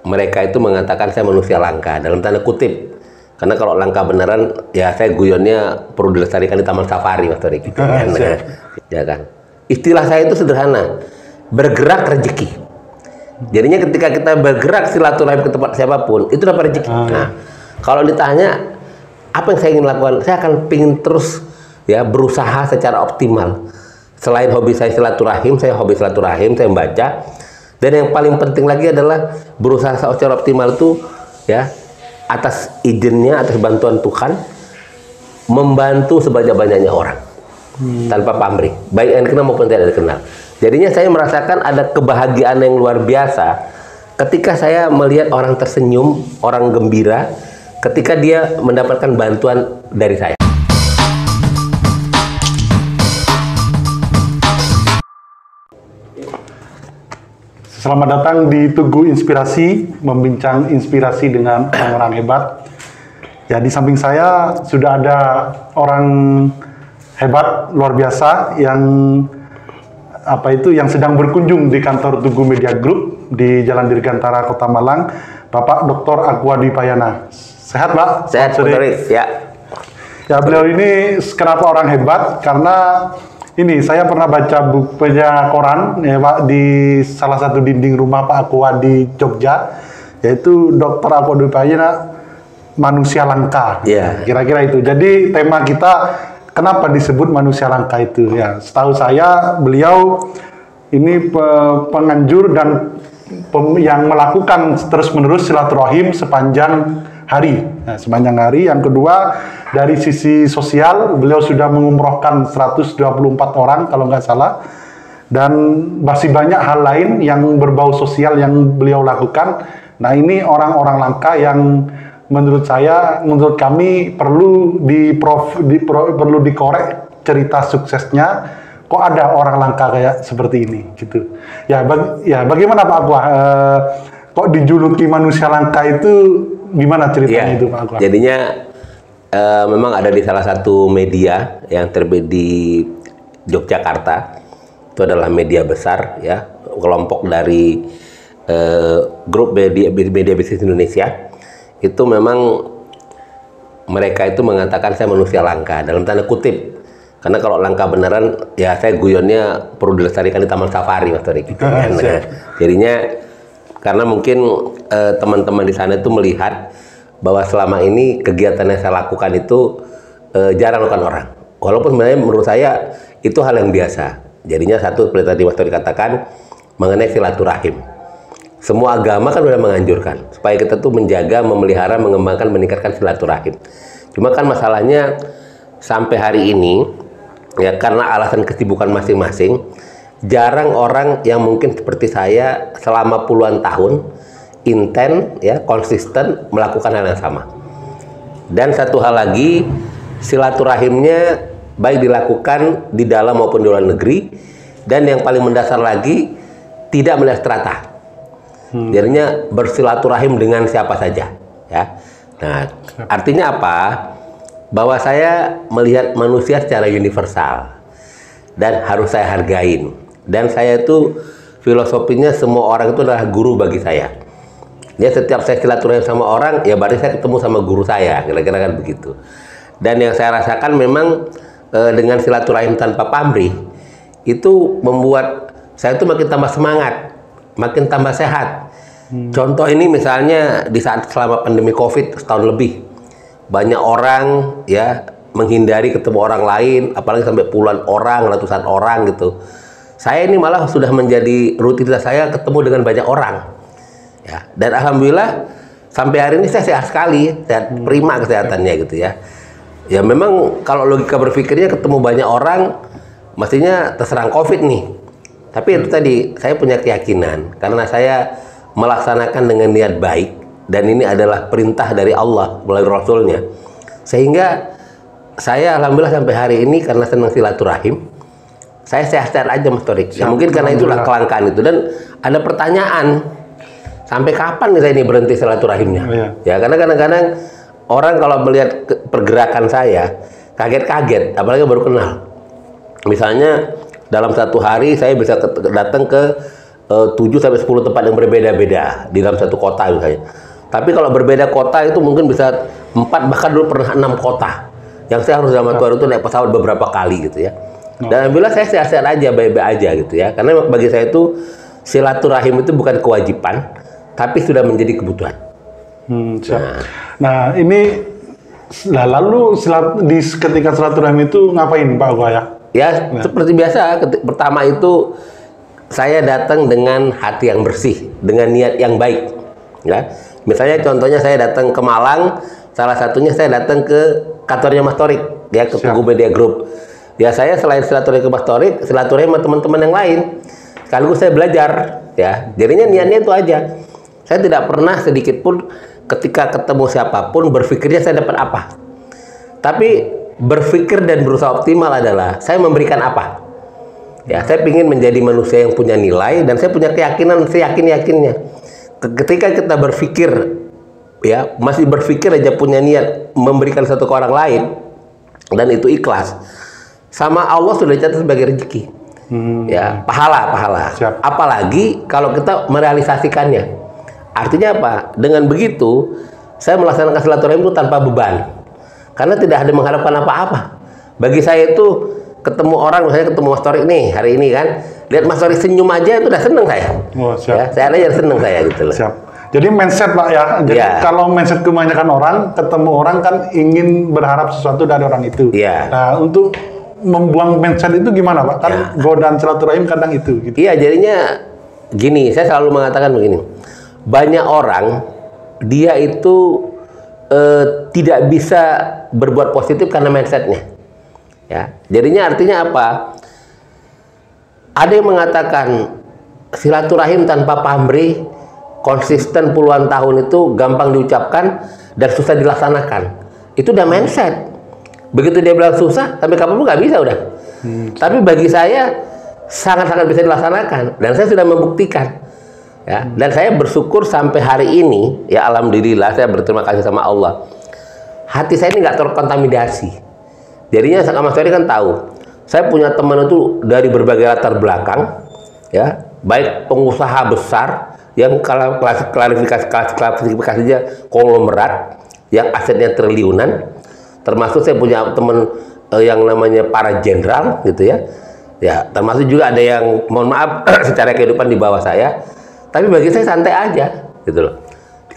mereka itu mengatakan saya manusia langka dalam tanda kutip. Karena kalau langka beneran, ya saya guyonnya perlu dilestarikan di Taman Safari, Mas Torik. Gitu, kan? Ya kan. Istilah saya itu sederhana, bergerak rezeki. Jadinya ketika kita bergerak silaturahim ke tempat siapapun, itu dapat rezeki. Nah, kalau ditanya apa yang saya ingin lakukan, saya akan pingin terus ya berusaha secara optimal. Selain hobi saya silaturahim, saya membaca. Dan yang paling penting lagi adalah berusaha secara optimal itu ya atas izinnya, atas bantuan Tuhan, membantu sebanyak-banyaknya orang tanpa pamrih, baik yang dikenal maupun tidak dikenal. Jadinya saya merasakan ada kebahagiaan yang luar biasa ketika saya melihat orang tersenyum, orang gembira ketika dia mendapatkan bantuan dari saya. Selamat datang di Tugu Inspirasi, membincang inspirasi dengan orang-orang hebat. Ya, di samping saya sudah ada orang hebat luar biasa yang sedang berkunjung di kantor Tugu Media Group di Jalan Dirgantara, Kota Malang, Bapak Dr. Aqua Dwi Payana. Sehat, Pak? Sehat, Pak. Ya. Ya, beliau ini kenapa orang hebat? Karena ini saya pernah baca bukunya koran ya Pak, di salah satu dinding rumah Pak Aqua di Jogja, yaitu Dr. Aqua Dwi Payana, manusia langka. Yeah. Kira-kira itu. Jadi tema kita kenapa disebut manusia langka itu ya. Setahu saya beliau ini penganjur dan yang melakukan terus-menerus silaturahim sepanjang hari. Nah, sepanjang hari. Yang kedua, dari sisi sosial, beliau sudah mengumrohkan 124 orang kalau nggak salah. Dan masih banyak hal lain yang berbau sosial yang beliau lakukan. Nah, ini orang-orang langka yang menurut kami perlu dikorek cerita suksesnya. Kok ada orang langka kayak seperti ini gitu. Ya, bagaimana Pak Aqua? Kok dijuluki manusia langka itu gimana ceritanya itu Pak Aqua? Jadinya memang ada di salah satu media yang terbit di Yogyakarta. Itu adalah media besar ya, kelompok dari grup media bisnis Indonesia. Itu memang mereka itu mengatakan saya manusia langka dalam tanda kutip. Karena kalau langka beneran, ya saya guyonnya perlu dilestarikan di Taman Safari, Mas Torik. Gitu, kan? Jadinya karena mungkin teman-teman di sana itu melihat bahwa selama ini kegiatan yang saya lakukan itu jarang dilakukan orang. Walaupun sebenarnya menurut saya itu hal yang biasa. Jadinya satu seperti tadi Mas Torik katakan mengenai silaturahim. Semua agama kan sudah menganjurkan supaya kita tuh menjaga, memelihara, mengembangkan, meningkatkan silaturahim. Cuma kan masalahnya sampai hari ini ya karena alasan kesibukan masing-masing, jarang orang yang mungkin seperti saya selama puluhan tahun intent ya konsisten melakukan hal yang sama. Dan satu hal lagi, silaturahimnya baik dilakukan di dalam maupun di luar negeri, dan yang paling mendasar lagi tidak melihat strata. Jadinya bersilaturahim dengan siapa saja ya. Nah, artinya apa? Bahwa saya melihat manusia secara universal dan harus saya hargain. Dan saya itu filosofinya semua orang itu adalah guru bagi saya. Ya, setiap saya silaturahim sama orang, ya berarti saya ketemu sama guru saya, kira-kira kan begitu. Dan yang saya rasakan memang dengan silaturahim tanpa pamrih itu membuat saya itu makin tambah semangat, makin tambah sehat. Contoh ini misalnya di saat selama pandemi COVID setahun lebih, banyak orang ya menghindari ketemu orang lain, apalagi sampai puluhan orang, ratusan orang gitu. Saya ini malah sudah menjadi rutinitas saya ketemu dengan banyak orang. Ya, dan alhamdulillah sampai hari ini saya sehat sekali, sehat prima kesehatannya gitu ya. Ya memang kalau logika berpikirnya ketemu banyak orang mestinya terserang COVID nih. Tapi itu tadi saya punya keyakinan karena saya melaksanakan dengan niat baik dan ini adalah perintah dari Allah melalui Rasulnya. Sehingga saya alhamdulillah sampai hari ini karena senang silaturahim, saya sehat-sehat aja Mas Torik. Ya, mungkin karena itulah kelangkaan itu. Dan ada pertanyaan, sampai kapan nih saya ini berhenti silaturahimnya? Ya karena kadang-kadang orang kalau melihat pergerakan saya kaget-kaget, apalagi baru kenal. Misalnya dalam satu hari saya bisa datang ke 7 sampai 10 tempat yang berbeda-beda di dalam satu kota misalnya. Tapi kalau berbeda kota itu mungkin bisa 4, bahkan dulu pernah 6 kota. Yang saya harus zaman tua itu naik pesawat beberapa kali gitu ya. Dan alhamdulillah saya sehat-sehat aja, baik-baik aja gitu ya. Karena bagi saya itu silaturahim itu bukan kewajiban, tapi sudah menjadi kebutuhan. Siap. Nah ini, lalu ketika silaturahim itu ngapain Pak Agua ya? Ya seperti biasa, pertama itu saya datang dengan hati yang bersih, dengan niat yang baik. Ya, misalnya contohnya saya datang ke Malang, salah satunya saya datang ke kantornya Mas Torik, ya ke Tugu Media Group. Ya saya selain silaturahim ke Mas Torik, silaturahim sama teman-teman yang lain. Sekaligus saya belajar, ya. Jadinya niatnya itu aja. Saya tidak pernah sedikit pun ketika ketemu siapapun berpikirnya saya dapat apa. Tapi berpikir dan berusaha optimal adalah saya memberikan apa. Ya, saya ingin menjadi manusia yang punya nilai dan saya punya keyakinan, saya yakin-yakinnya. Ketika kita berpikir, ya masih berpikir aja punya niat memberikan satu ke orang lain dan itu ikhlas, sama Allah sudah dicatat sebagai rezeki. Ya, pahala. Siap. Apalagi kalau kita merealisasikannya. Artinya apa? Dengan begitu, saya melaksanakan silaturahim itu tanpa beban. Karena tidak ada mengharapkan apa-apa. Bagi saya itu ketemu orang, misalnya ketemu Mas Torik nih hari ini kan, lihat Mas Torik senyum aja itu udah seneng saya. Oh, siap. Ya, saya aja seneng saya gitu loh. Siap. Jadi mindset Pak ya. Jadi kalau mindset kebanyakan orang, ketemu orang kan ingin berharap sesuatu dari orang itu. Iya. Nah untuk membuang mindset itu gimana Pak? Kan godaan silaturahim kadang itu. Gitu. Iya, jadinya gini, saya selalu mengatakan begini, banyak orang dia itu tidak bisa berbuat positif karena mindsetnya. Ya, jadinya artinya apa? Ada yang mengatakan silaturahim tanpa pamrih, konsisten puluhan tahun itu gampang diucapkan dan susah dilaksanakan. Itu udah mindset. Begitu dia bilang susah, sampai kapanpun nggak bisa udah. Tapi bagi saya sangat-sangat bisa dilaksanakan dan saya sudah membuktikan. Ya, dan saya bersyukur sampai hari ini, ya alhamdulillah saya berterima kasih sama Allah. Hati saya ini nggak terkontaminasi. Jadinya Mas Ferry kan tahu, saya punya teman itu dari berbagai latar belakang, ya, baik pengusaha besar yang klasifikasinya konglomerat, yang asetnya triliunan, termasuk saya punya teman yang namanya para jenderal, gitu ya, ya, termasuk juga ada yang, mohon maaf, secara kehidupan di bawah saya, tapi bagi saya santai aja, gitu loh,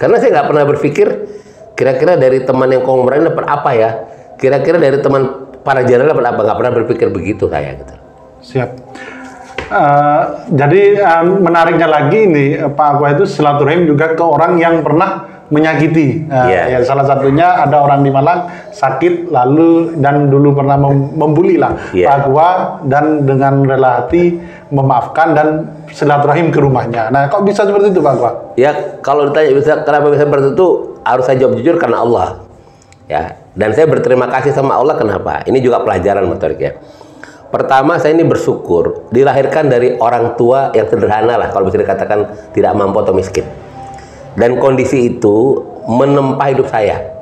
karena saya nggak pernah berpikir kira-kira dari teman yang konglomerat dapat apa ya. Kira-kira dari teman para jenderal dapat apa? Nggak pernah berpikir begitu saya gitu. Siap. Jadi menariknya lagi ini Pak Agua itu silaturahim juga ke orang yang pernah menyakiti. Ya, salah satunya ada orang di Malang sakit lalu dan dulu pernah membuli lah Pak Agua dan dengan rela hati memaafkan dan silaturahim ke rumahnya. Nah, kok bisa seperti itu Pak Agua? Ya, kalau ditanya kenapa bisa seperti itu, harus saya jawab jujur karena Allah. Ya, dan saya berterima kasih sama Allah kenapa? Ini juga pelajaran motorik ya. Pertama, saya ini bersyukur dilahirkan dari orang tua yang sederhana lah, kalau bisa dikatakan tidak mampu atau miskin. Dan kondisi itu menempa hidup saya.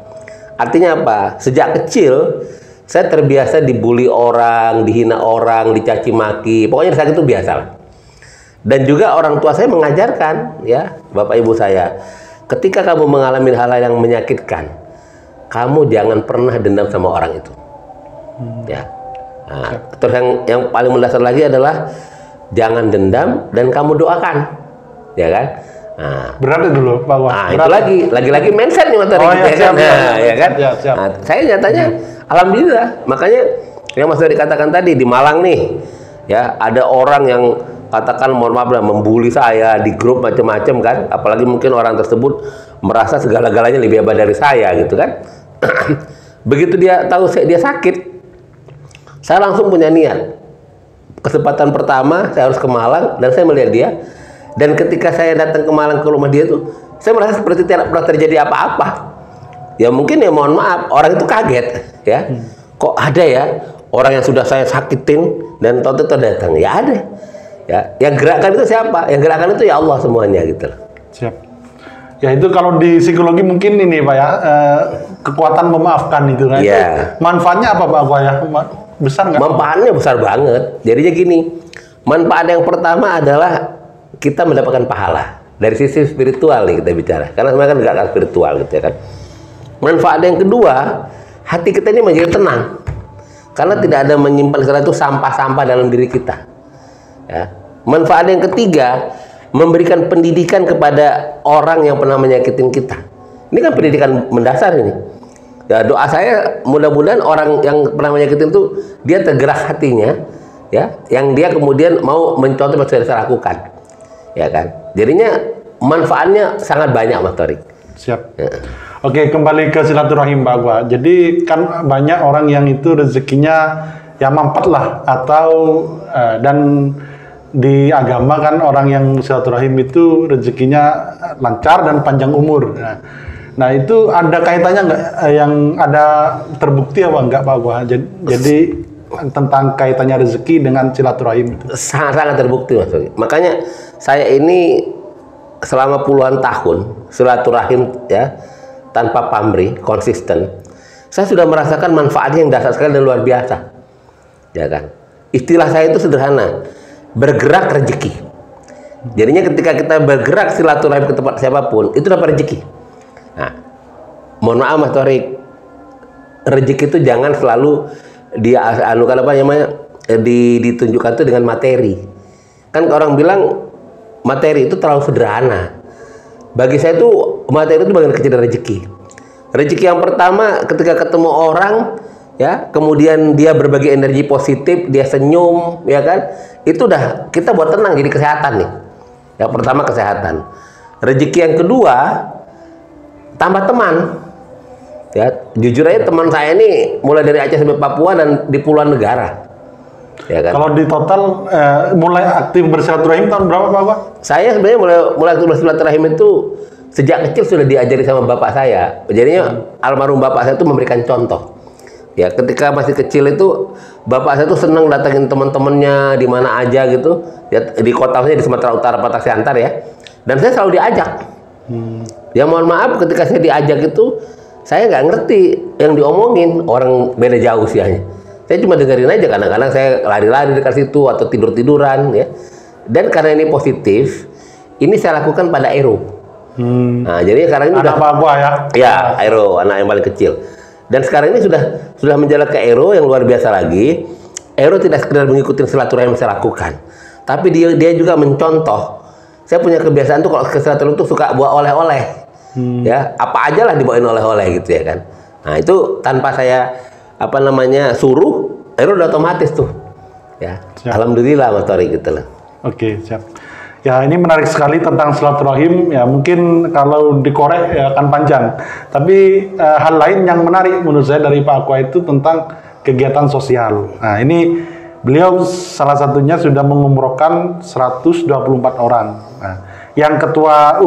Artinya apa? Sejak kecil saya terbiasa dibully orang, dihina orang, dicaci maki. Pokoknya saat itu biasa lah. Dan juga orang tua saya mengajarkan, ya, Bapak Ibu saya, ketika kamu mengalami hal-hal yang menyakitkan, kamu jangan pernah dendam sama orang itu. Ya. Nah, terus yang paling mendasar lagi adalah jangan dendam dan kamu doakan, ya kan? Nah, berat dulu Pak Agua. Nah, itu lagi mindset nih Mas Ferry, ya kan? Nah, ya kan? Siap. Nah, saya nyatanya alhamdulillah, makanya yang Mas Ferry katakan tadi di Malang nih, ya ada orang yang katakan mohon maaf lah membuli saya di grup macam-macam kan, apalagi mungkin orang tersebut merasa segala-galanya lebih hebat dari saya gitu kan. Begitu dia tahu dia sakit, saya langsung punya niat. Kesempatan pertama saya harus ke Malang dan saya melihat dia. Dan ketika saya datang ke Malang ke rumah dia tuh, saya merasa seperti tidak pernah terjadi apa-apa. Ya mungkin ya mohon maaf, orang itu kaget ya. Kok ada ya orang yang sudah saya sakitin dan tahu-tahu datang? Ya ada. Ya, yang gerakan itu siapa? Yang gerakan itu ya Allah semuanya gitu. Siap. Ya itu kalau di psikologi mungkin ini Pak ya, kekuatan memaafkan itu kan. Yeah. Manfaatnya apa Pak Agua ya? Besar nggak? Manfaatnya besar banget. Jadinya gini, manfaat yang pertama adalah kita mendapatkan pahala. Dari sisi spiritual nih kita bicara, karena sebenarnya kan nggak spiritual gitu ya kan. Manfaat yang kedua, hati kita ini menjadi tenang, karena tidak ada menyimpan istilah itu sampah-sampah dalam diri kita. Ya. Manfaat yang ketiga, memberikan pendidikan kepada orang yang pernah menyakitin kita. Ini kan pendidikan mendasar ini. Ya, doa saya mudah-mudahan orang yang pernah menyakitin itu dia tergerak hatinya, ya, yang dia kemudian mau mencontoh apa yang saya lakukan, ya kan. Jadinya manfaatnya sangat banyak, Mas Torik. Siap. Ya. Oke, kembali ke silaturahim Pak Agwa. Jadi kan banyak orang yang itu rezekinya ya mampet lah, atau dan di agama kan orang yang silaturahim itu rezekinya lancar dan panjang umur. Nah itu ada kaitannya nggak, yang ada terbukti apa enggak Pak Agwa? Jadi tentang kaitannya rezeki dengan silaturahim itu. Sangat terbukti, Mas Torik. Makanya saya ini selama puluhan tahun silaturahim ya, tanpa pamrih, konsisten. Saya sudah merasakan manfaatnya yang dasar sekali dan luar biasa. Ya kan? Istilah saya itu sederhana, bergerak rezeki. Jadinya ketika kita bergerak silaturahim ke tempat siapapun, itu dapat rezeki. Nah, mohon maaf Mas Torik, rezeki itu jangan selalu dia anukan apa namanya, ditunjukkan itu dengan materi. Kan orang bilang materi itu terlalu sederhana. Bagi saya itu materi itu bagian kecil dari rezeki. Rezeki yang pertama ketika ketemu orang, ya, kemudian dia berbagi energi positif, dia senyum, ya kan, itu udah kita buat tenang, jadi kesehatan nih. Yang pertama kesehatan. Rezeki yang kedua tambah teman. Ya, jujur aja teman saya ini mulai dari Aceh sampai Papua dan di puluhan negara. Ya kan? Kalau di total mulai aktif bersilaturahim tahun berapa Pak Agwa? Saya sebenarnya mulai aktif bersilaturahim itu sejak kecil sudah diajari sama bapak saya. Jadinya almarhum bapak saya itu memberikan contoh. Ya, ketika masih kecil itu bapak saya tuh senang datangin teman-temannya di mana aja gitu. Ya, di kota saya di Sumatera Utara, Patah Siantar ya. Dan saya selalu diajak. Ya mohon maaf ketika saya diajak itu saya nggak ngerti yang diomongin, orang beda jauh usianya. Saya cuma dengerin aja, kadang-kadang saya lari-lari dekat situ atau tidur-tiduran ya. Dan karena ini positif, ini saya lakukan pada Aero. Nah, jadi sekarang ini anak udah Papua ya. Ya, Aero, anak yang paling kecil. Dan sekarang ini sudah menjalan ke Aero yang luar biasa lagi. Aero tidak sekedar mengikuti silaturahim yang saya lakukan, tapi dia juga mencontoh. Saya punya kebiasaan tuh kalau ke silaturahim tuh suka bawa oleh-oleh. Ya, apa aja lah dibawain oleh-oleh gitu ya kan. Nah, itu tanpa saya apa namanya suruh, Aero udah otomatis tuh. Ya. Siap. Alhamdulillah Mas Torik gitu loh. Oke, siap. Ya, ini menarik sekali tentang silaturahim. Ya, mungkin kalau dikorek ya akan panjang. Tapi hal lain yang menarik menurut saya dari Pak Agwa itu tentang kegiatan sosial. Nah, ini beliau salah satunya sudah mengumrohkan 124 orang. Nah, yang ketua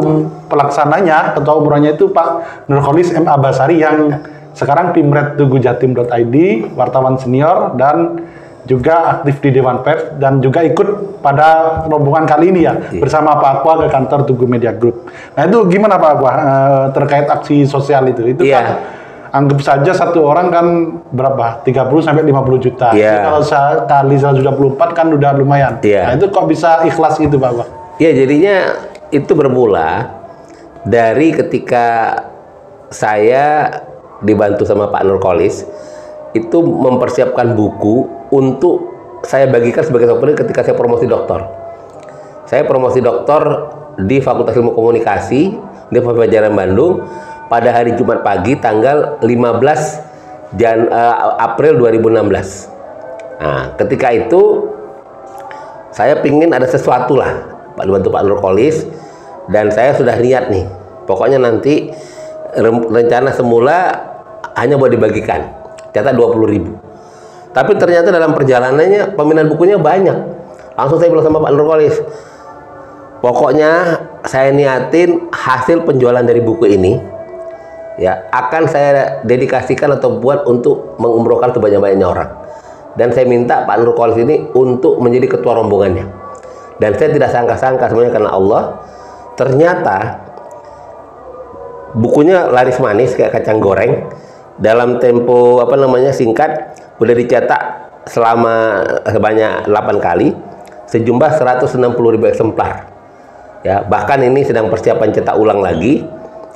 pelaksananya, ketua umrohnya itu Pak Nurholis M. Abasari yang sekarang Pimret Tugu Jatim.id, wartawan senior dan juga aktif di Dewan Pers dan juga ikut pada rombongan kali ini ya, bersama Pak Agwa ke kantor Tugu Media Group. Nah itu gimana Pak Agwa terkait aksi sosial itu? Itu kan anggap saja satu orang kan berapa? 30 sampai 50 juta. Jadi kalau kali 124 kan udah lumayan. Nah itu kok bisa ikhlas gitu Pak Agwa? Ya jadinya itu bermula dari ketika saya dibantu sama Pak Nurholis itu mempersiapkan buku untuk saya bagikan sebagai sopir ketika saya promosi doktor. Saya promosi doktor di Fakultas Ilmu Komunikasi di Pajajaran Bandung pada hari Jumat pagi tanggal 15 April 2016. Nah, ketika itu saya pingin ada sesuatu lah bantu Pak Nurholis dan saya sudah niat nih. Pokoknya nanti rencana semula hanya buat dibagikan, catat 20.000. Tapi ternyata dalam perjalanannya peminat bukunya banyak. Langsung saya bilang sama Pak Nurholis, pokoknya saya niatin hasil penjualan dari buku ini ya akan saya dedikasikan atau buat untuk mengumrohkan sebanyak-banyaknya orang. Dan saya minta Pak Nurholis ini untuk menjadi ketua rombongannya. Dan saya tidak sangka-sangka sebenarnya karena Allah, ternyata bukunya laris manis kayak kacang goreng. Dalam tempo apa namanya singkat udah dicetak selama sebanyak 8 kali sejumlah 160.000 eksemplar. Ya, bahkan ini sedang persiapan cetak ulang lagi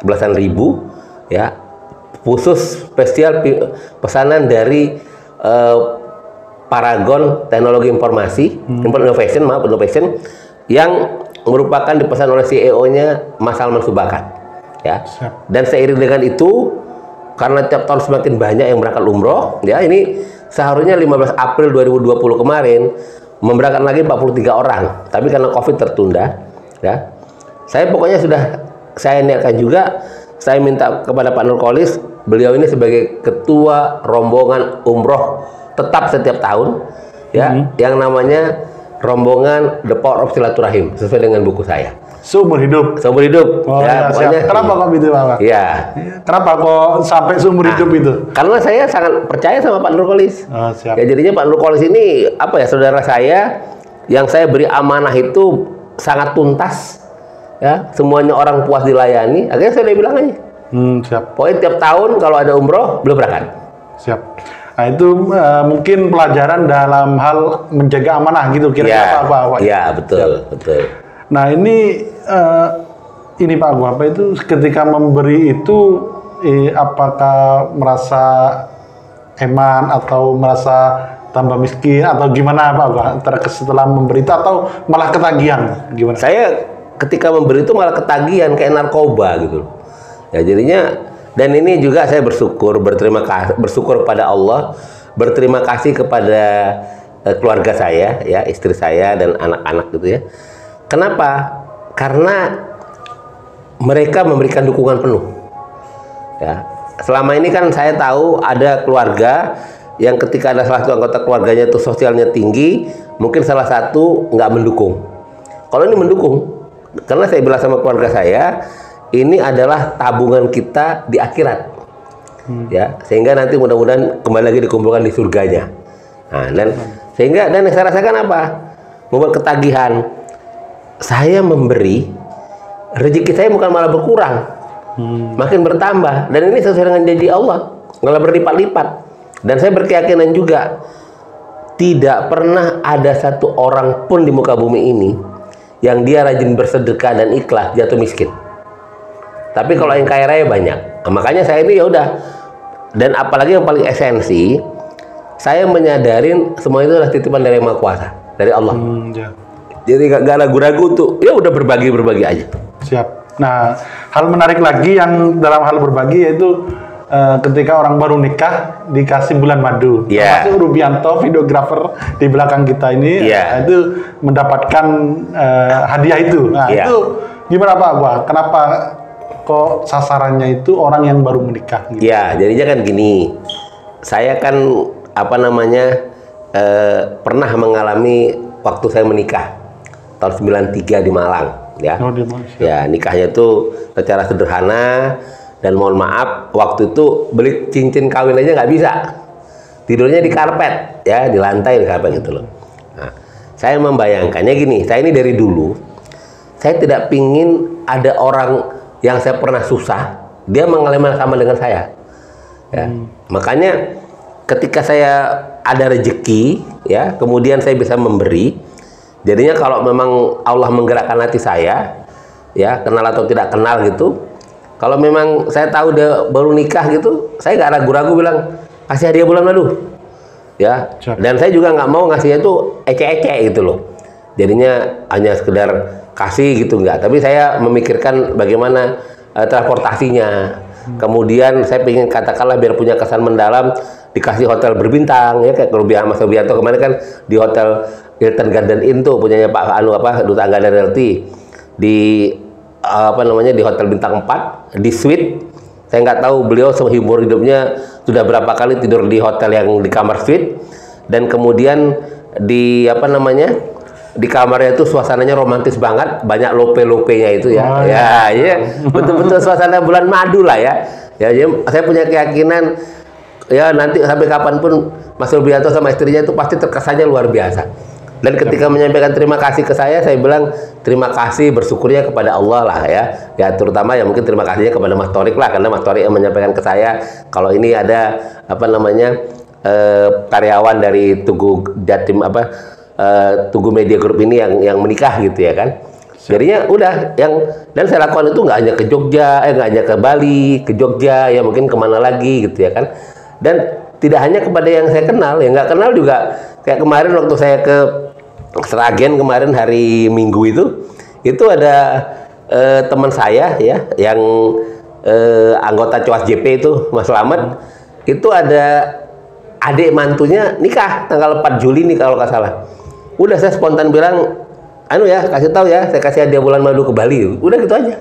belasan ribu, ya, khusus spesial pesanan dari Paragon Teknologi Informasi, Innovation, yang merupakan dipesan oleh CEO-nya Mas Salman Subakat, ya. Dan seiring dengan itu, karena tiap tahun semakin banyak yang berangkat umroh, ya, ini seharusnya 15 April 2020 kemarin memberangkatkan lagi 43 orang, tapi karena COVID tertunda, ya. Saya pokoknya sudah saya niatkan juga, saya minta kepada Pak Nurkolis, beliau ini sebagai ketua rombongan umroh tetap setiap tahun, ya, yang namanya rombongan The Power of Silaturahim, sesuai dengan buku saya. Seumur hidup. Seumur hidup. Oh, ya, pokoknya. Kenapa kok gitu, Pak? Iya. Kenapa kok sampai seumur hidup itu? Karena saya sangat percaya sama Pak Nurkolis. Oh, siap. Ya, jadinya Pak Nurkolis ini apa ya, saudara saya yang saya beri amanah itu sangat tuntas. Ya, semuanya orang puas dilayani. Akhirnya saya udah bilang aja. Siap. Pokoknya tiap tahun kalau ada umroh, beliau berangkat. Siap. Nah, itu mungkin pelajaran dalam hal menjaga amanah gitu, kira-kira apa-apa. Iya, betul, betul. Nah, ini Pak Agung, apa itu ketika memberi itu apakah merasa eman atau merasa tambah miskin atau gimana Pak Agung setelah memberi itu, atau malah ketagihan gimana? Saya ketika memberi itu malah ketagihan kayak narkoba gitu loh. Ya, jadinya, dan ini juga saya bersyukur, bersyukur kepada Allah, berterima kasih kepada keluarga saya, ya, istri saya dan anak-anak gitu ya. Kenapa? Karena mereka memberikan dukungan penuh. Ya, selama ini kan saya tahu ada keluarga yang ketika ada salah satu anggota keluarganya itu sosialnya tinggi, mungkin salah satu nggak mendukung. Kalau ini mendukung, karena saya bilang sama keluarga saya, ini adalah tabungan kita di akhirat, ya, sehingga nanti mudah-mudahan kembali lagi dikumpulkan di surganya. Nah, dan sehingga, dan saya rasakan apa? Membuat ketagihan. Saya memberi, rezeki saya bukan malah berkurang, makin bertambah. Dan ini sesuai dengan janji Allah, malah berlipat-lipat. Dan saya berkeyakinan juga, tidak pernah ada satu orang pun di muka bumi ini yang dia rajin bersedekah dan ikhlas jatuh miskin. Tapi kalau yang kaya raya banyak. Nah, makanya saya ini ya udah. Dan apalagi yang paling esensi, saya menyadarin semua itu adalah titipan dari Yang Maha Kuasa, dari Allah. Ya. Jadi gak ragu-ragu tuh, ya udah berbagi aja. Siap. Nah, hal menarik lagi yang dalam hal berbagi yaitu ketika orang baru nikah dikasih bulan madu. Termasuk Rubianto, videografer di belakang kita ini, itu mendapatkan hadiah itu. Nah, itu gimana Pak? Wah, kenapa kok sasarannya itu orang yang baru menikah? Gitu? Ya, jadinya kan gini. Saya kan apa namanya pernah mengalami waktu saya menikah tahun 93 di Malang, ya. Oh, di Malang. Ya, nikahnya itu secara sederhana, dan mohon maaf waktu itu beli cincin kawin aja nggak bisa. Tidurnya di karpet, ya, di lantai di karpet gitu loh. Nah, saya membayangkannya gini, saya ini dari dulu saya tidak pingin ada orang yang saya pernah susah, dia mengalami sama dengan saya. Ya. Makanya ketika saya ada rezeki, ya, kemudian saya bisa memberi. Jadinya kalau memang Allah menggerakkan hati saya, ya, kenal atau tidak kenal gitu. Kalau memang saya tahu dia baru nikah gitu, saya nggak ragu-ragu bilang kasih hadiah bulan madu. Ya. Dan saya juga nggak mau ngasihnya itu ecek-ecek gitu loh. Jadinya hanya sekedar kasih gitu nggak. Tapi saya memikirkan bagaimana transportasinya. Kemudian saya ingin katakanlah biar punya kesan mendalam, dikasih hotel berbintang, ya, kayak Mas Rubianto kemarin kan di hotel Hilton Garden Inn tuh punyanya Pak Duta Anggadan Realty di di hotel bintang 4 di suite. Saya nggak tahu beliau seumur hidupnya sudah berapa kali tidur di hotel yang di kamar suite, dan kemudian di di kamarnya itu suasananya romantis banget, banyak lope-lopenya itu ya. Betul-betul suasana bulan madu lah ya. Ya, jadi saya punya keyakinan ya nanti sampai kapanpun Mas Rubianto sama istrinya itu pasti terkesannya luar biasa. Dan ketika menyampaikan terima kasih ke saya bilang terima kasih, bersyukurnya kepada Allah lah ya. Ya, terutama ya mungkin terima kasihnya kepada Mas Torik lah, karena Mas Torik yang menyampaikan ke saya kalau ini ada karyawan dari Tugu Jatim Tugu Media Group ini yang menikah gitu ya kan. Jadinya udah dan saya lakukan itu nggak hanya ke Jogja, nggak hanya ke Bali, ke Jogja, ya mungkin kemana lagi gitu ya kan. Dan tidak hanya kepada yang saya kenal, yang nggak kenal juga. Kayak kemarin waktu saya ke Sragen kemarin hari Minggu itu ada teman saya ya yang anggota Coas JP itu Mas Slamet, itu ada adik mantunya nikah tanggal 4 Juli nih kalau nggak salah. Udah saya spontan bilang, kasih tahu ya, saya kasih hadiah bulan madu ke Bali. Udah gitu aja.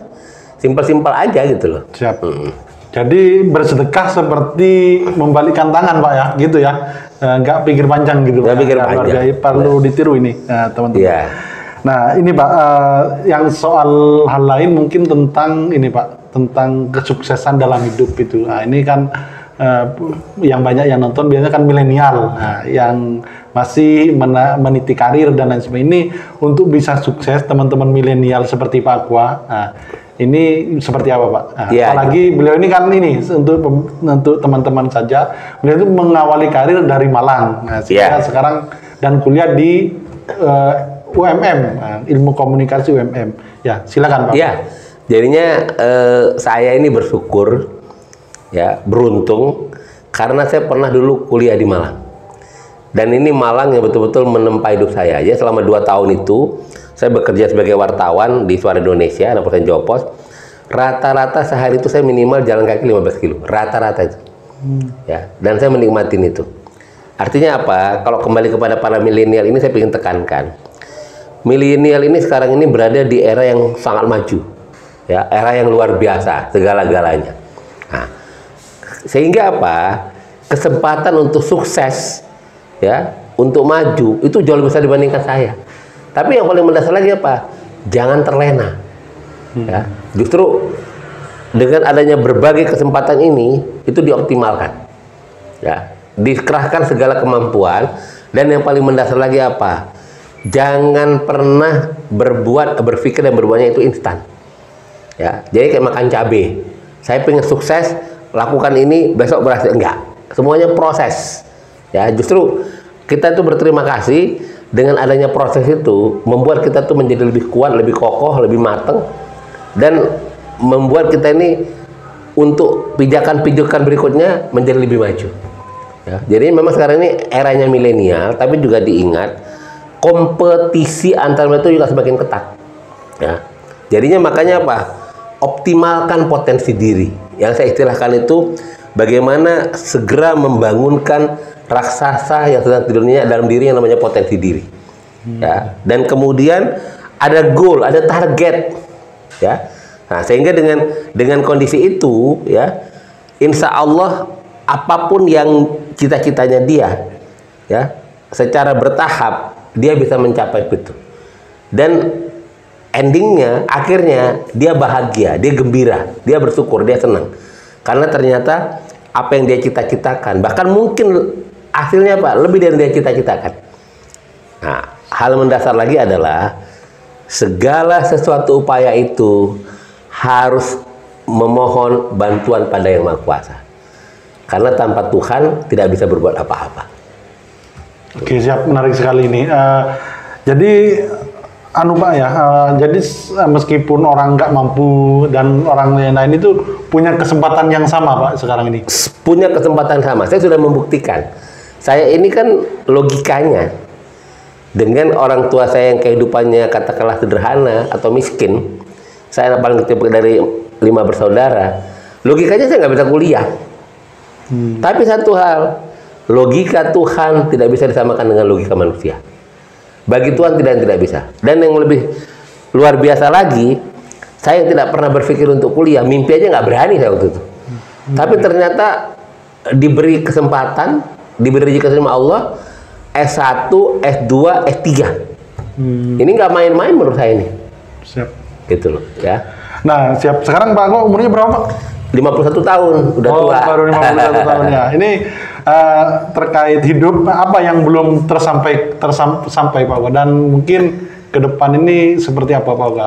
Simpel-simpel aja gitu loh. Siap. Jadi bersedekah seperti membalikkan tangan, Pak ya, gitu ya. Nggak pikir panjang gitu. Nggak pikir panjang. Perlu ditiru ini, teman-teman. Iya. Nah, ini Pak, yang soal hal lain mungkin tentang ini Pak, tentang kesuksesan dalam hidup itu. Nah, ini kan yang banyak yang nonton biasanya kan milenial, yang masih meniti karir dan lain sebagainya. Ini untuk bisa sukses teman-teman milenial seperti Pak Aqua, ini seperti apa Pak? Ya, apalagi beliau ini kan ini untuk teman-teman saja, beliau itu mengawali karir dari Malang, sekarang dan kuliah di UMM, ilmu komunikasi UMM. Ya, silakan Pak. Iya, jadinya saya ini bersyukur, ya beruntung karena saya pernah dulu kuliah di Malang. Dan ini Malang yang betul-betul menempa hidup saya. Ya, selama 2 tahun itu saya bekerja sebagai wartawan di Suara Indonesia, Perusahaan Jawa Pos. Rata-rata sehari itu saya minimal jalan kaki 15 kilo, rata-rata itu. Ya, dan saya menikmatin itu. Artinya apa? Kalau kembali kepada para milenial ini saya ingin tekankan. Milenial ini sekarang ini berada di era yang sangat maju. Ya, era yang luar biasa segala-galanya. Nah, sehingga apa? Kesempatan untuk sukses, ya, untuk maju itu jauh lebih besar dibandingkan saya. Tapi yang paling mendasar lagi apa? Jangan terlena. Ya, justru dengan adanya berbagai kesempatan ini itu dioptimalkan. Ya, dikerahkan segala kemampuan, dan yang paling mendasar lagi apa? Jangan pernah berpikir dan berbuatnya itu instan. Ya, jadi kayak makan cabai. Saya pengen sukses, lakukan ini, besok berhasil. Enggak. Semuanya proses. Ya, justru kita tuh berterima kasih dengan adanya proses itu membuat kita tuh menjadi lebih kuat, lebih kokoh, lebih matang, dan membuat kita ini untuk pijakan-pijakan berikutnya menjadi lebih maju. Ya, jadi memang sekarang ini eranya milenial, tapi juga diingat kompetisi antar mereka itu juga semakin ketat. Ya, jadinya makanya apa? Optimalkan potensi diri. Yang saya istilahkan itu bagaimana segera membangunkan raksasa yang sedang tidurnya dalam diri yang namanya potensi diri. Ya, dan kemudian ada goal, ada target. Ya, nah sehingga dengan kondisi itu, ya, insya Allah apapun yang cita-citanya dia, ya, secara bertahap dia bisa mencapai itu. Dan endingnya, akhirnya dia bahagia, dia gembira, dia bersyukur, dia senang. Karena ternyata apa yang dia cita-citakan, bahkan mungkin hasilnya apa? Lebih dari yang dia cita-citakan. Nah, hal mendasar lagi adalah segala sesuatu upaya itu harus memohon bantuan pada Yang Maha Kuasa. Karena tanpa Tuhan tidak bisa berbuat apa-apa. Oke, siap, menarik sekali ini. Jadi Pak ya, jadi meskipun orang nggak mampu dan orang lain itu punya kesempatan yang sama Pak sekarang ini. Punya kesempatan sama. Saya sudah membuktikan. Saya ini kan logikanya dengan orang tua saya yang kehidupannya katakanlah sederhana atau miskin. Saya anak paling kecil dari 5 bersaudara. Logikanya saya nggak bisa kuliah. Tapi satu hal, logika Tuhan tidak bisa disamakan dengan logika manusia. Bagi Tuhan tidak bisa. Dan yang lebih luar biasa lagi, saya tidak pernah berpikir untuk kuliah. Mimpi aja nggak berani saya waktu itu. Tapi ternyata diberi kesempatan, diberi rezeki sama Allah, S1, S2, S3. Ini nggak main-main menurut saya ini. Siap. Gitu loh, ya. Nah, siap. Sekarang Pak Ako umurnya berapa Pak? 51 tahun, udah tua. Baru 51 tahun ya. Ini terkait hidup, apa yang belum tersampai Pak Ako? Dan mungkin ke depan ini seperti apa Pak Ako?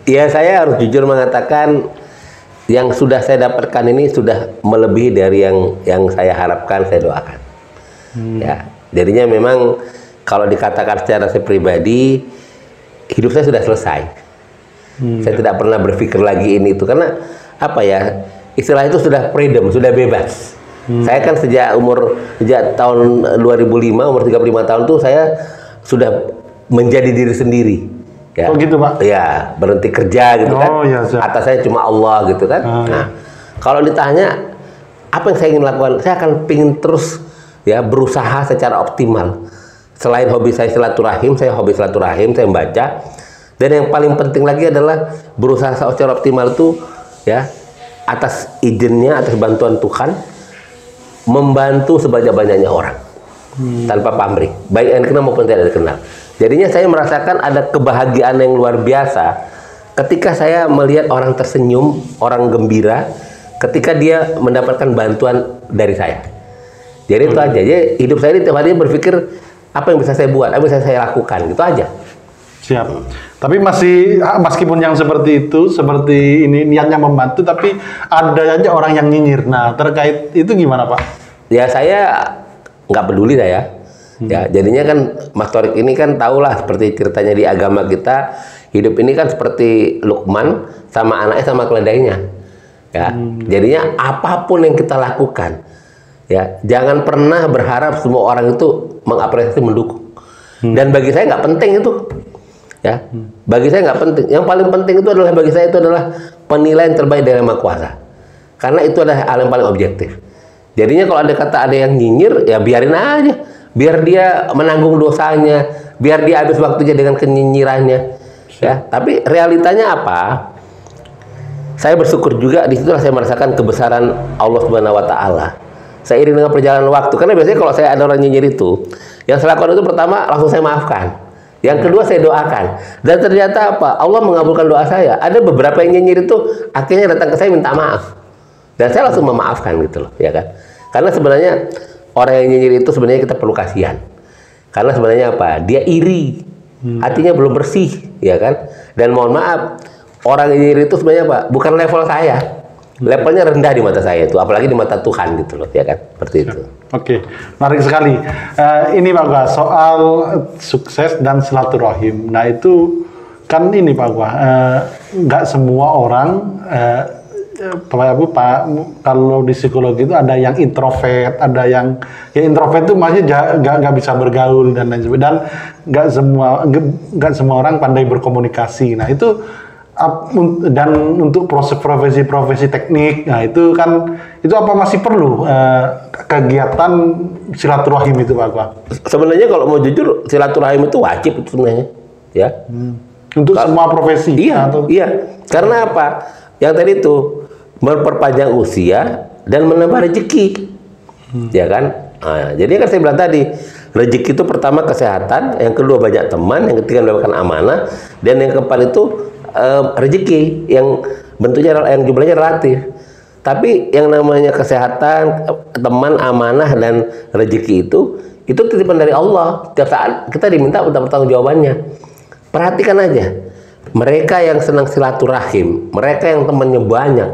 Ya, saya harus jujur mengatakan yang sudah saya dapatkan ini sudah melebihi dari yang saya harapkan, saya doakan. Ya, jadinya memang kalau dikatakan secara saya pribadi, hidup saya sudah selesai. Saya tidak pernah berpikir lagi ini itu, karena apa ya, istilah itu sudah freedom, sudah bebas. Saya kan sejak tahun 2005, umur 35 tahun tuh saya sudah menjadi diri sendiri. Ya. Oh gitu Pak? Ya, berhenti kerja gitu kan. Ya, atas saya cuma Allah gitu kan. Nah, kalau ditanya apa yang saya ingin lakukan, saya akan pingin terus ya berusaha secara optimal. Selain hobi saya silaturahim, saya membaca. Dan yang paling penting lagi adalah berusaha secara optimal itu ya atas izinnya, atas bantuan Tuhan, membantu sebanyak-banyaknya orang tanpa pamrih, baik yang dikenal maupun tidak dikenal. Jadinya saya merasakan ada kebahagiaan yang luar biasa ketika saya melihat orang tersenyum, orang gembira ketika dia mendapatkan bantuan dari saya. Jadi itu aja. Jadi hidup saya ini tiap hari berpikir apa yang bisa saya buat, apa yang bisa saya lakukan, gitu aja. Siap. Tapi meskipun yang seperti itu, seperti ini niatnya membantu, tapi ada aja orang yang nyinyir. Nah, terkait itu gimana Pak? Ya saya nggak peduli saya. Ya, jadinya kan Mas Torik ini kan tahulah seperti ceritanya di agama kita, hidup ini kan seperti Lukman sama anaknya sama keledainya. Ya, jadinya apapun yang kita lakukan, ya jangan pernah berharap semua orang itu mengapresiasi, mendukung. Dan bagi saya nggak penting itu. Ya, bagi saya nggak penting. Yang paling penting itu adalah bagi saya itu adalah penilaian terbaik dari Yang Maha Kuasa. Karena itu adalah hal yang paling objektif. Jadinya kalau ada kata ada yang nyinyir, ya biarin aja. Biar dia menanggung dosanya, biar dia habis waktunya dengan kenyinyirannya. Ya, tapi realitanya apa? Saya bersyukur juga, disitulah saya merasakan kebesaran Allah Subhanahu Wa Taala. Seiring dengan perjalanan waktu, karena biasanya kalau saya ada orang nyinyir itu, yang saya lakukan itu pertama langsung saya maafkan. Yang kedua saya doakan. Dan ternyata apa? Allah mengabulkan doa saya. Ada beberapa yang nyinyir itu akhirnya datang ke saya minta maaf. Dan saya langsung memaafkan gitu loh, ya kan? Karena sebenarnya orang yang nyinyir itu sebenarnya kita perlu kasihan. Karena sebenarnya apa? Dia iri. Hatinya belum bersih, ya kan? Dan mohon maaf, orang yang nyinyir itu sebenarnya apa? Bukan level saya. Levelnya rendah di mata saya itu, apalagi di mata Tuhan gitu loh, ya kan? Seperti itu. Oke, menarik sekali. Ini Pak Gua, soal sukses dan silaturahim. Nah itu kan ini Pak Gua, nggak semua orang, Pak, kalau di psikologi itu ada yang introvert, ada yang ya introvert itu maksudnya nggak bisa bergaul dan lain sebagainya. Dan nggak semua orang pandai berkomunikasi. Nah itu dan untuk proses profesi teknik, nah itu kan itu apa masih perlu kegiatan silaturahim itu Pak Gua? Sebenarnya kalau mau jujur silaturahim itu wajib itu sebenarnya, ya. Untuk semua profesi. Iya, iya. Karena apa? Yang tadi itu memperpanjang usia dan menambah rezeki, ya kan? Nah, jadi kan saya bilang tadi rezeki itu pertama kesehatan, yang kedua banyak teman, yang ketiga mendapatkan amanah, dan yang keempat itu rezeki yang bentuknya yang jumlahnya relatif. Tapi yang namanya kesehatan, teman, amanah dan rezeki itu titipan dari Allah. Setiap saat kita diminta untuk pertanggungjawabannya. Perhatikan aja, mereka yang senang silaturahim, mereka yang temannya banyak,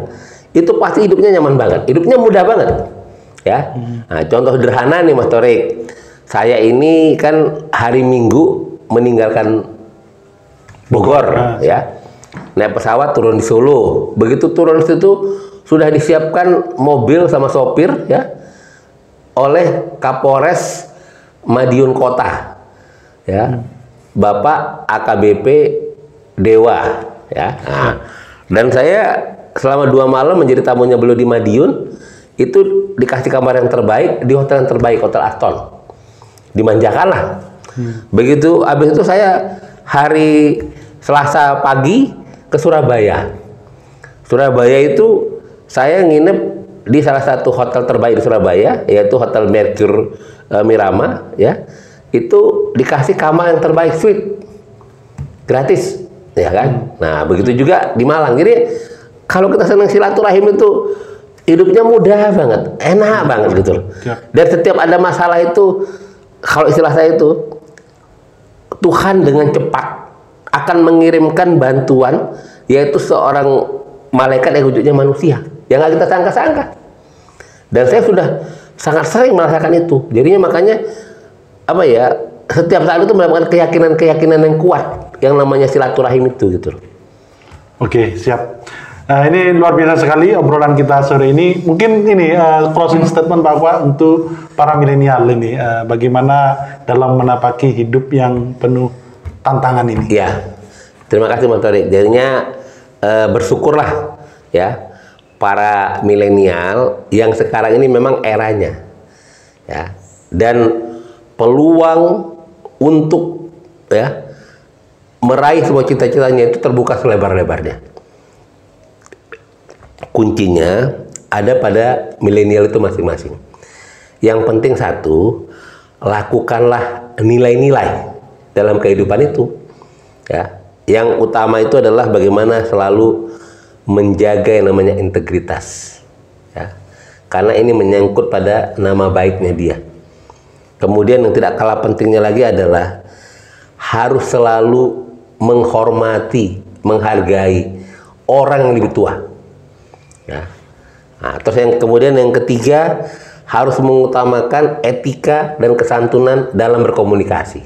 itu pasti hidupnya nyaman banget, hidupnya mudah banget, ya. Nah, contoh sederhana nih Mas Torik, saya ini kan hari Minggu meninggalkan Bogor, ya. Naik pesawat turun di Solo. Begitu turun di situ sudah disiapkan mobil sama sopir ya oleh Kapolres Madiun Kota, ya, Bapak AKBP Dewa, ya. Nah, dan saya selama 2 malam menjadi tamunya beliau di Madiun, itu dikasih kamar yang terbaik di hotel yang terbaik, Hotel Aston, dimanjakan lah. Begitu habis itu saya hari Selasa pagi ke Surabaya. Surabaya itu saya nginep di salah satu hotel terbaik di Surabaya, yaitu Hotel Mercure Mirama, ya. Itu dikasih kamar yang terbaik, suite gratis, ya kan? Nah, begitu juga di Malang. Jadi kalau kita senang silaturahim itu hidupnya mudah banget, enak banget gitu loh. Dan setiap ada masalah itu, kalau istilah saya itu, Tuhan dengan cepat akan mengirimkan bantuan, yaitu seorang malaikat yang wujudnya manusia, yang nggak kita sangka-sangka. Dan saya sudah sangat sering merasakan itu. Jadinya makanya apa ya, setiap saat itu mendapatkan keyakinan yang kuat yang namanya silaturahim itu gitu loh. Oke, siap. Nah, ini luar biasa sekali obrolan kita sore ini. Mungkin ini closing statement Pak Akwa untuk para milenial ini, bagaimana dalam menapaki hidup yang penuh tantangan ini. Ya, terima kasih Mas Torik. Jadinya bersyukurlah ya para milenial yang sekarang ini memang eranya, ya, dan peluang untuk ya meraih semua cita-citanya itu terbuka selebar-lebarnya. Kuncinya ada pada milenial itu masing-masing. Yang penting satu, lakukanlah nilai-nilai dalam kehidupan itu. Ya, yang utama itu adalah bagaimana selalu menjaga yang namanya integritas. Ya, karena ini menyangkut pada nama baiknya dia. Kemudian yang tidak kalah pentingnya lagi adalah harus selalu menghormati, menghargai orang yang lebih tua. Ya. Nah, terus kemudian yang ketiga harus mengutamakan etika dan kesantunan dalam berkomunikasi.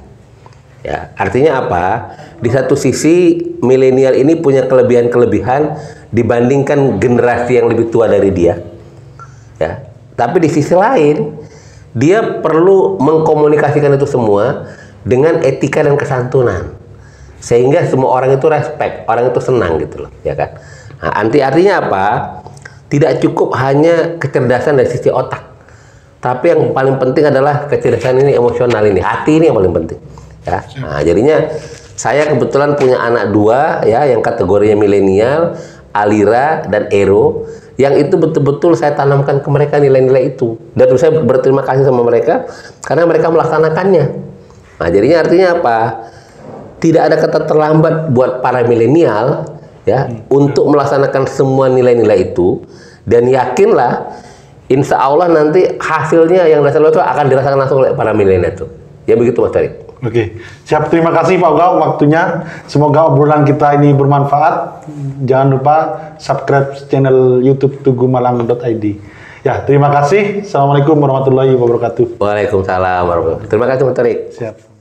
Ya, artinya apa? Di satu sisi milenial ini punya kelebihan-kelebihan dibandingkan generasi yang lebih tua dari dia. Ya, tapi di sisi lain dia perlu mengkomunikasikan itu semua dengan etika dan kesantunan, sehingga semua orang itu respect, orang itu senang gitu loh, ya kan? Nah, artinya apa? Tidak cukup hanya kecerdasan dari sisi otak, tapi yang paling penting adalah kecerdasan ini emosional ini, hati ini yang paling penting. Ya, nah, jadinya saya kebetulan punya anak dua ya, yang kategorinya milenial, Alira dan Ero, yang itu betul-betul saya tanamkan ke mereka nilai-nilai itu, dan saya berterima kasih sama mereka karena mereka melaksanakannya. Nah, jadinya artinya apa? Tidak ada kata terlambat buat para milenial ya untuk melaksanakan semua nilai-nilai itu, dan yakinlah insya Allah nanti hasilnya yang dasar itu akan dirasakan langsung oleh para milenial itu. Ya begitu Mas Tarik. Oke, siap. Terima kasih Pak Uga waktunya. Semoga obrolan kita ini bermanfaat. Jangan lupa subscribe channel YouTube tugumalang.id. Ya, terima kasih. Assalamualaikum warahmatullahi wabarakatuh. Waalaikumsalam warahmatullahi wabarakatuh. Terima kasih Mas Tarik. Siap.